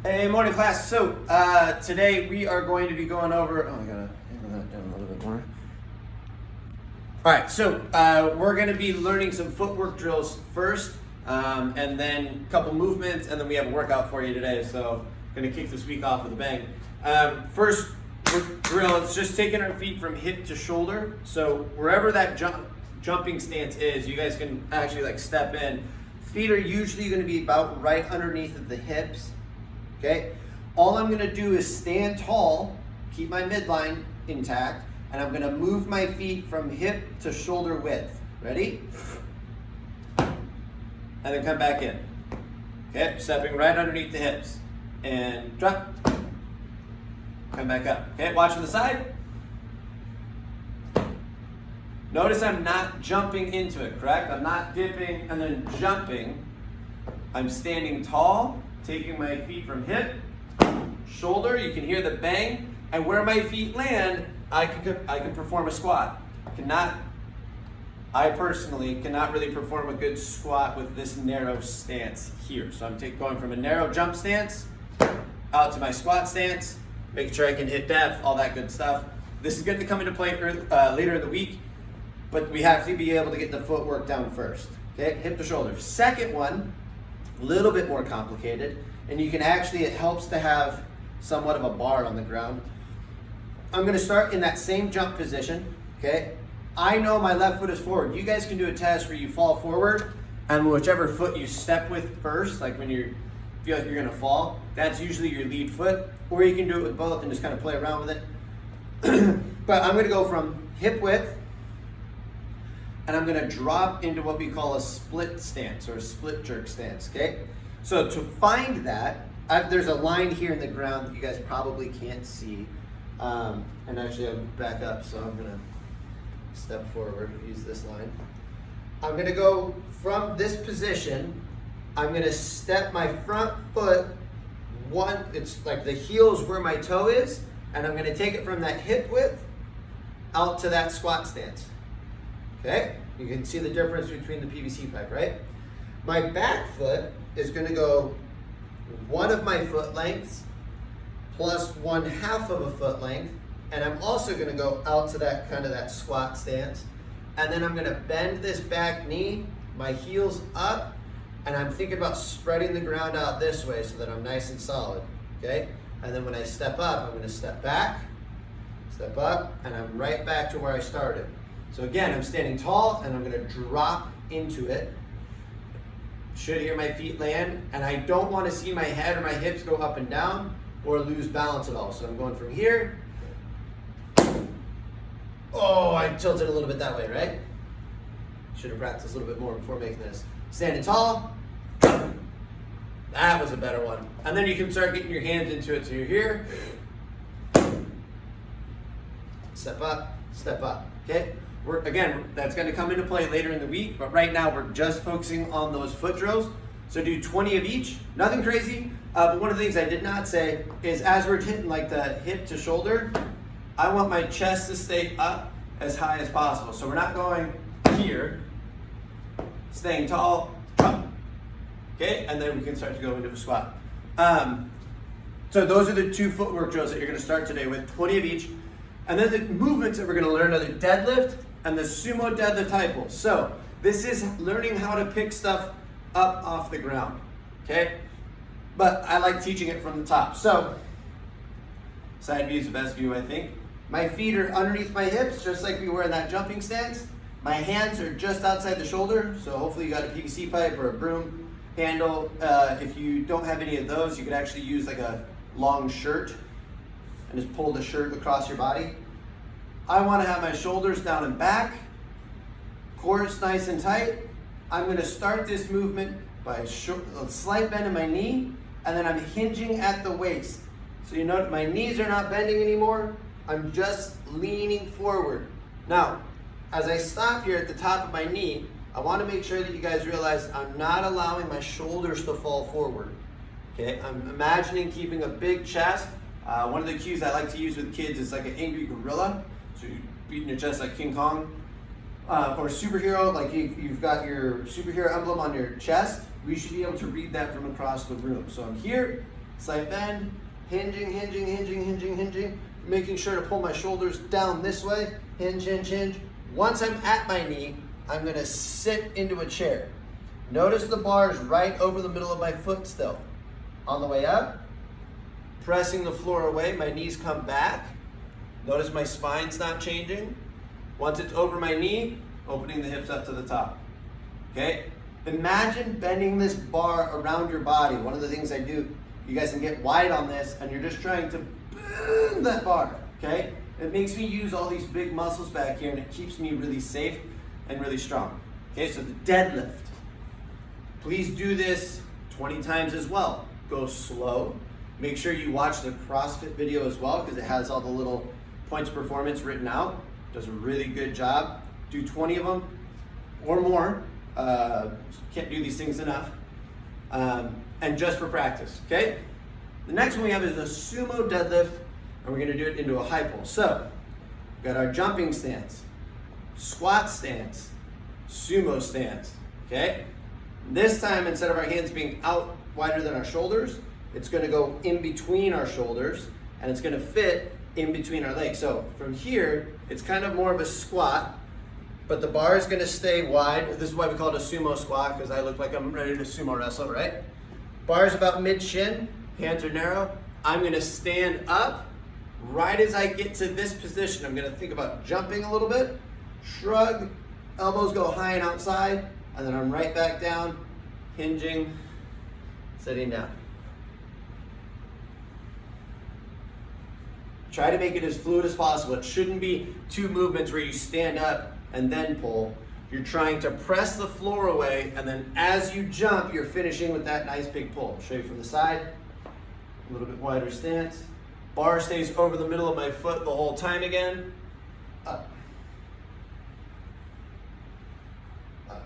Hey, morning class. So today we are going to be going over, I gotta handle that down a little bit more. All right, so we're gonna be learning some footwork drills first, and then a couple movements, and then we have a workout for you today. So gonna kick this week off with a bang. First drill, it's just taking our feet from hip to shoulder. So wherever that jumping stance is, you guys can actually like step in. Feet are usually gonna be about right underneath of the hips. Okay, all I'm gonna do is stand tall, keep my midline intact, and I'm gonna move my feet from hip to shoulder width. Ready? And then come back in. Okay, stepping right underneath the hips. And drop. Come back up. Okay, watch from the side. Notice I'm not jumping into it, correct? I'm not dipping and then jumping. I'm standing tall, taking my feet from hip, shoulder, you can hear the bang, and where my feet land, I can perform a squat. I personally cannot really perform a good squat with this narrow stance here. So I'm going from a narrow jump stance out to my squat stance, making sure I can hit depth, all that good stuff. This is going to come into play later in the week, but we have to be able to get the footwork down first. Okay, hip to shoulder. Second one, a little bit more complicated, and you can actually, it helps to have somewhat of a bar on the ground. I'm gonna start in that same jump position, okay? I know my left foot is forward. You guys can do a test where you fall forward, and whichever foot you step with first, like when you feel like you're gonna fall, that's usually your lead foot, or you can do it with both and just kind of play around with it. But I'm gonna go from hip width, and I'm gonna drop into what we call a split stance or a split jerk stance, okay? So to find that, there's a line here in the ground that you guys probably can't see. And actually I'm back up, so I'm gonna step forward, use this line. I'm gonna go from this position, I'm gonna step my front foot, it's like the heel is where my toe is, and I'm gonna take it from that hip width out to that squat stance. Okay, you can see the difference between the PVC pipe, right? My back foot is gonna go one of my foot lengths plus 1/2 of a foot length, and I'm also gonna go out to that kind of that squat stance, and then I'm gonna bend this back knee, my heels up, and I'm thinking about spreading the ground out this way so that I'm nice and solid, okay? And then when I step up, I'm gonna step back, step up, and I'm right back to where I started. So again, I'm standing tall and I'm gonna drop into it. Should hear my feet land, and I don't wanna see my head or my hips go up and down or lose balance at all. So I'm going from here. Oh, I tilted a little bit that way, right? Should have practiced a little bit more before making this. Standing tall. That was a better one. And then you can start getting your hands into it. So you're here. Step up, okay? Again, that's gonna come into play later in the week, but right now we're just focusing on those foot drills. So do 20 of each, nothing crazy. But one of the things I did not say is as we're hitting like the hip to shoulder, I want my chest to stay up as high as possible. So we're not going here, staying tall, drop. Okay, and then we can start to go into a squat. So those are the two footwork drills that you're gonna start today with, 20 of each. And then the movements that we're gonna learn are the deadlift and the sumo deadlift high pull. So this is learning how to pick stuff up off the ground, okay? But I like teaching it from the top. So side view is the best view, I think. My feet are underneath my hips, just like we were in that jumping stance. My hands are just outside the shoulder, so hopefully you got a PVC pipe or a broom handle. If you don't have any of those, you could actually use like a long shirt and just pull the shirt across your body. I want to have my shoulders down and back, core nice and tight. I'm going to start this movement by a slight bend in my knee, and then I'm hinging at the waist. So you note my knees are not bending anymore. I'm just leaning forward. Now, as I stop here at the top of my knee, I want to make sure that you guys realize I'm not allowing my shoulders to fall forward. Okay, I'm imagining keeping a big chest. One of the cues I like to use with kids is like an angry gorilla. So you're beating your chest like King Kong. Or superhero, like you've got your superhero emblem on your chest. We should be able to read that from across the room. So I'm here, slight bend, hinging, hinging, hinging, hinging, hinging, making sure to pull my shoulders down this way, hinge, hinge, hinge. Once I'm at my knee, I'm gonna sit into a chair. Notice the bars right over the middle of my foot still. On the way up, pressing the floor away, my knees come back. Notice my spine's not changing. Once it's over my knee, opening the hips up to the top. Okay? Imagine bending this bar around your body. One of the things I do, you guys can get wide on this, and you're just trying to bend that bar. Okay? It makes me use all these big muscles back here, and it keeps me really safe and really strong. Okay, so the deadlift. Please do this 20 times as well. Go slow. Make sure you watch the CrossFit video as well, because it has all the little points of performance written out. Does a really good job. Do 20 of them or more. Can't do these things enough. And just for practice, okay? The next one we have is a sumo deadlift, and we're gonna do it into a high pull. So, we've got our jumping stance, squat stance, sumo stance, okay? This time, instead of our hands being out wider than our shoulders, it's gonna go in between our shoulders, and it's gonna fit in between our legs. So from here, it's kind of more of a squat, but the bar is gonna stay wide. This is why we call it a sumo squat, because I look like I'm ready to sumo wrestle, right? Bar is about mid-shin, hands are narrow. I'm gonna stand up. Right as I get to this position, I'm gonna think about jumping a little bit, shrug, elbows go high and outside, and then I'm right back down, hinging, sitting down. Try to make it as fluid as possible. It shouldn't be two movements where you stand up and then pull. You're trying to press the floor away, and then as you jump, you're finishing with that nice big pull. Show you from the side, a little bit wider stance. Bar stays over the middle of my foot the whole time again. Up. Up.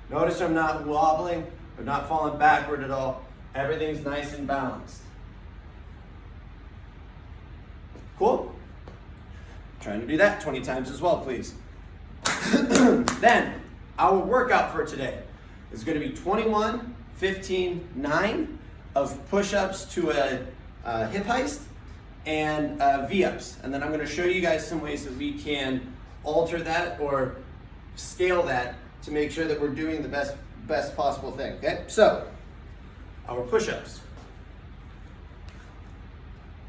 Notice I'm not wobbling, I'm not falling backward at all. Everything's nice and balanced. Cool? Trying to do that 20 times as well, please. Then, our workout for today is going to be 21, 15, 9 of push-ups to a hip heist and V-ups. And then I'm going to show you guys some ways that we can alter that or scale that to make sure that we're doing the best possible thing, okay? So, our push-ups.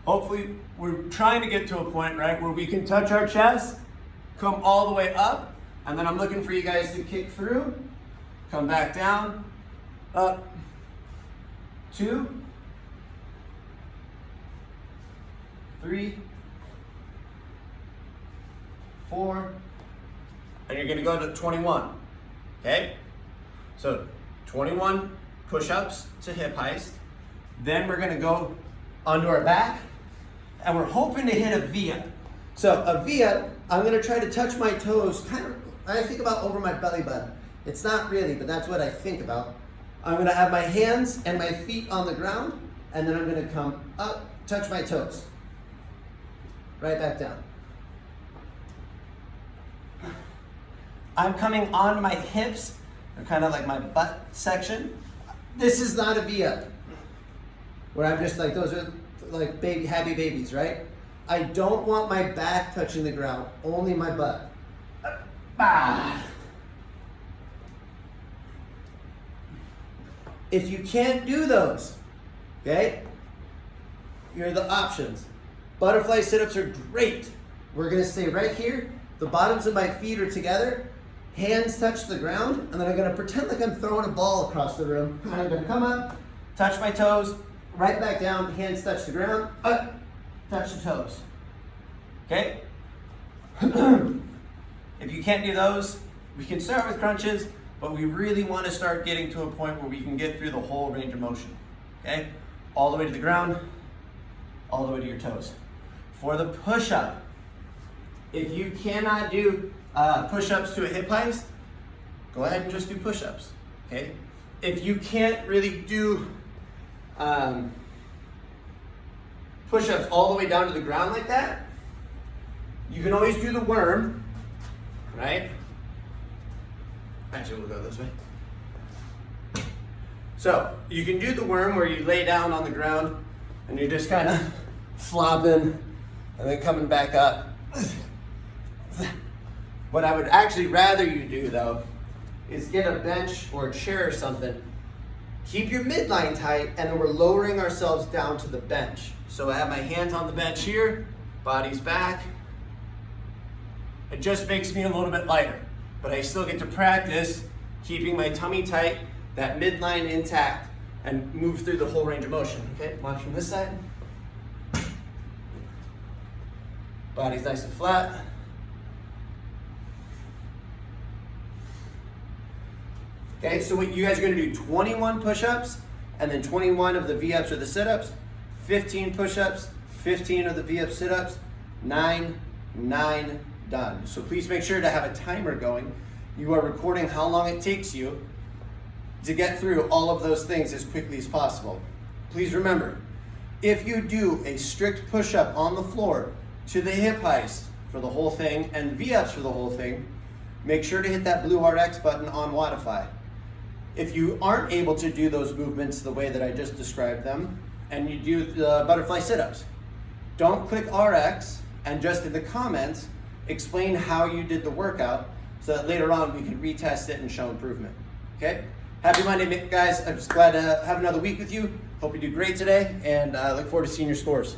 Hopefully, we're trying to get to a point, right, where we can touch our chest, come all the way up, and then I'm looking for you guys to kick through, come back down, up, 2, 3, 4, and you're gonna go to 21, okay? So 21 push-ups to hip heist. Then we're gonna go onto our back, and we're hoping to hit a V-up. So a V-up, I'm gonna try to touch my toes, kind of, I think about over my belly button. It's not really, but that's what I think about. I'm gonna have my hands and my feet on the ground, and then I'm gonna come up, touch my toes. Right back down. I'm coming onto my hips, or kind of like my butt section. This is not a V-up, where I'm just like, those are like happy babies, right? I don't want my back touching the ground, only my butt. If you can't do those, okay, here are the options. Butterfly sit-ups are great. We're gonna stay right here. The bottoms of my feet are together. Hands touch the ground, and then I'm gonna pretend like I'm throwing a ball across the room. And I'm gonna come up, touch my toes, right back down, hands touch the ground, up, touch the toes. Okay? If you can't do those, we can start with crunches, but we really want to start getting to a point where we can get through the whole range of motion. Okay? All the way to the ground, all the way to your toes. For the push-up, if you cannot do push-ups to a hip heist, go ahead and just do push-ups. Okay? If you can't really do push-ups all the way down to the ground like that, you can always do the worm, right? Actually, we'll go this way. So you can do the worm where you lay down on the ground and you're just kind of flopping and then coming back up. What I would actually rather you do though is get a bench or a chair or something. Keep your midline tight, and then we're lowering ourselves down to the bench. So I have my hands on the bench here, body's back. It just makes me a little bit lighter, but I still get to practice keeping my tummy tight, that midline intact, and move through the whole range of motion. Okay, watch from this side. Body's nice and flat. Okay, so what you guys are gonna do 21 push-ups, and then 21 of the V-ups or the sit-ups, 15 push-ups, 15 of the V-ups, sit-ups, 9, 9, done. So please make sure to have a timer going. You are recording how long it takes you to get through all of those things as quickly as possible. Please remember, if you do a strict push-up on the floor to the hip heights for the whole thing and V-ups for the whole thing, make sure to hit that blue RX button on Wodify. If you aren't able to do those movements the way that I just described them, and you do the butterfly sit-ups, don't click RX, and just in the comments, explain how you did the workout so that later on we can retest it and show improvement. Okay? Happy Monday, guys. I'm just glad to have another week with you. Hope you do great today, and I look forward to seeing your scores.